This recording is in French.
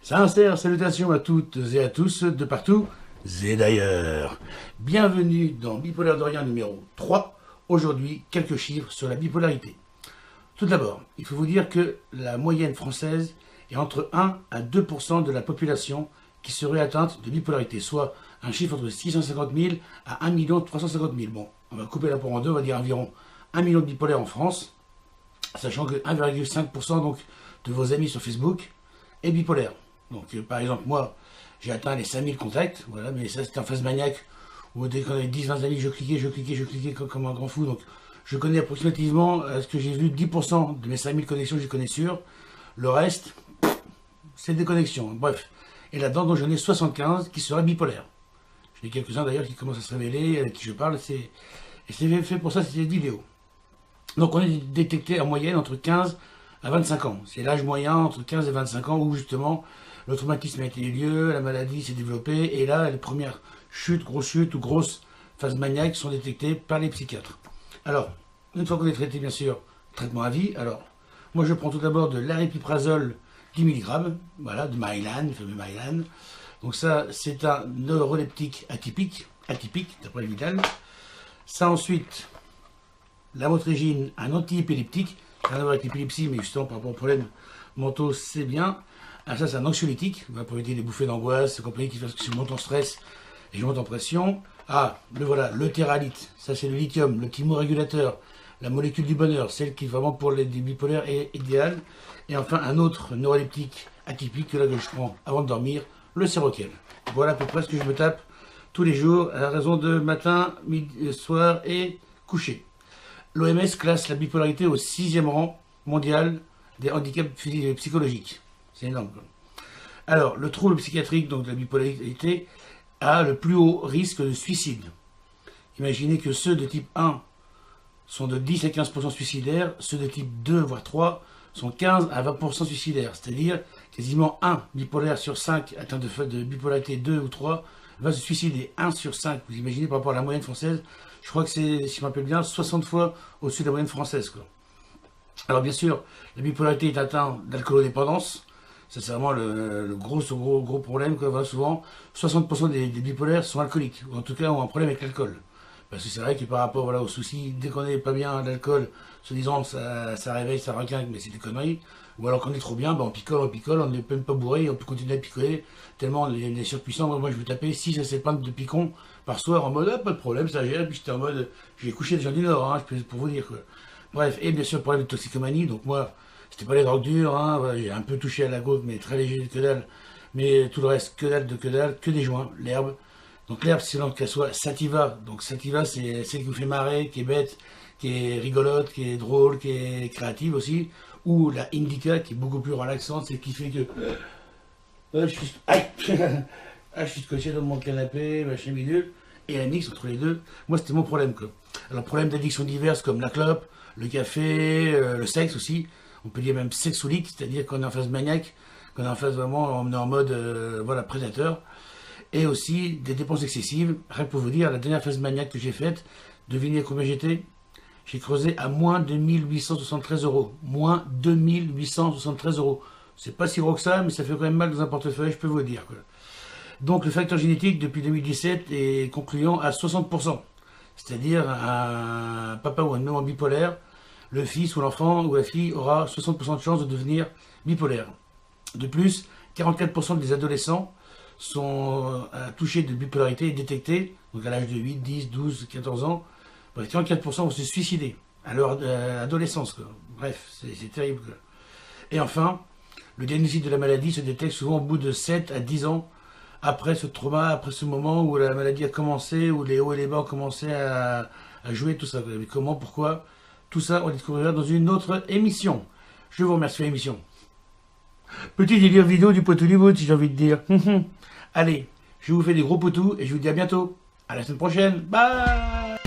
Sincères salutations à toutes et à tous de partout et d'ailleurs. Bienvenue dans Bipolaire d'Orient numéro 3. Aujourd'hui, quelques chiffres sur la bipolarité. Tout d'abord, il faut vous dire que la moyenne française est entre 1 à 2% de la population qui serait atteinte de bipolarité, soit un chiffre entre 650 000 à 1 350 000. Bon, on va couper la poire en deux, on va dire environ 1 million de bipolaires en France, sachant que 1,5% donc de vos amis sur Facebook est bipolaire. Donc, par exemple, moi, j'ai atteint les 5000 contacts, voilà, mais ça, c'était en phase maniaque, où dès qu'on avait 10-20 amis, je cliquais comme un grand fou. Donc, je connais approximativement, ce que j'ai vu, 10% de mes 5000 connexions, je les connais sûrs. Le reste, c'est des connexions. Bref. Et là-dedans, donc, j'en ai 75 qui seraient bipolaires. J'en ai quelques-uns d'ailleurs qui commencent à se révéler, avec qui je parle. Et c'est fait pour ça, c'est des vidéos. Donc, on est détecté en moyenne entre 15 à 25 ans. C'est l'âge moyen entre 15 et 25 ans où justement le traumatisme a été lieu, la maladie s'est développée, et là, les premières chutes ou grosses phases maniaques sont détectées par les psychiatres. Alors, une fois qu'on est traité, bien sûr, traitement à vie, alors, moi je prends tout d'abord de l'aripiprazole 10 mg, voilà, de Mylan, le fameux Mylan. Donc ça, c'est un neuroleptique atypique, d'après le Vital. Ça ensuite, la motrégine, un antiépileptique, ça n'a rien à voir avec l'épilepsie, mais justement par rapport aux problèmes mentaux, c'est bien. Ah, ça, c'est un anxiolytique, pour éviter les bouffées d'angoisse, compagnie qui fait que je monte en stress et je monte en pression. Ah, le voilà, le théralite, ça c'est le lithium, le thymorégulateur, la molécule du bonheur, celle qui vraiment pour les bipolaires est idéale. Et enfin, un autre neuroleptique atypique que là que je prends avant de dormir, le séroquel. Voilà à peu près ce que je me tape tous les jours, à raison de matin, midi, soir et coucher. L'OMS classe la bipolarité au 6e rang mondial des handicaps psychologiques. C'est énorme. Alors, le trouble psychiatrique, donc de la bipolarité, a le plus haut risque de suicide. Imaginez que ceux de type 1 sont de 10 à 15% suicidaires, ceux de type 2, voire 3, sont 15 à 20% suicidaires. C'est-à-dire, quasiment 1 bipolaire sur 5 atteint de bipolarité 2 ou 3 va se suicider. 1 sur 5, vous imaginez par rapport à la moyenne française, je crois que c'est, si je me rappelle bien, 60 fois au-dessus de la moyenne française, quoi. Alors bien sûr, la bipolarité est atteinte d'alcoolodépendance. Ça, c'est vraiment le gros problème qu'on voit souvent. 60% des bipolaires sont alcooliques, ou en tout cas ont un problème avec l'alcool. Parce que c'est vrai que par rapport aux soucis, dès qu'on n'est pas bien à l'alcool, se disant ça réveille, ça requinque, mais c'est des conneries. Ou alors qu'on est trop bien, on picole, on n'est même pas bourré, on peut continuer à picoler, tellement les surpuissants. Moi je vais taper 6 à 7 pintes de picon par soir en mode, ah, pas de problème, ça gère, puis j'étais en mode, j'ai couché des gens du Nord, hein, pour vous dire, quoi. Bref, et bien sûr, problème de toxicomanie, donc moi, c'était pas les drogues dures, hein, voilà, j'ai un peu touché à la goutte, mais très léger, que dalle. Mais tout le reste, que dalle, que des joints, l'herbe. Donc l'herbe, c'est donc qu'elle soit sativa. Donc sativa, c'est celle qui vous fait marrer, qui est bête, qui est rigolote, qui est drôle, qui est créative aussi. Ou la indica, qui est beaucoup plus relaxante, c'est qui fait que... Aïe ah, je suis scotché dans mon canapé, machin bidule. Et la mix entre les deux, moi c'était mon problème, quoi. Alors problème d'addiction diverses comme la clope, le café, le sexe aussi. On peut dire même sexualique, c'est-à-dire qu'on est en phase maniaque, qu'on est en phase vraiment, on est en mode voilà, prédateur. Et aussi des dépenses excessives. Rien que pour vous dire, la dernière phase maniaque que j'ai faite, devinez combien j'étais? J'ai creusé à moins 2873 euros. Moins 2873 euros. C'est pas si gros que ça, mais ça fait quand même mal dans un portefeuille, je peux vous le dire, quoi. Donc le facteur génétique depuis 2017 est concluant à 60%. C'est-à-dire un papa ou un maman bipolaire, le fils ou l'enfant ou la fille aura 60% de chance de devenir bipolaire. De plus, 44% des adolescents sont touchés de bipolarité et détectés, donc à l'âge de 8, 10, 12, 14 ans. Bref, 44% vont se suicider à leur adolescence, quoi. Bref, c'est terrible, quoi. Et enfin, le diagnostic de la maladie se détecte souvent au bout de 7 à 10 ans après ce trauma, après ce moment où la maladie a commencé, où les hauts et les bas ont commencé à jouer, tout ça. Mais comment, pourquoi? Tout ça, on le découvrira dans une autre émission. Je vous remercie pour l'émission. Petit délire vidéo du poitou du bout, si j'ai envie de dire. Allez, je vous fais des gros poutous et je vous dis à bientôt. À la semaine prochaine. Bye!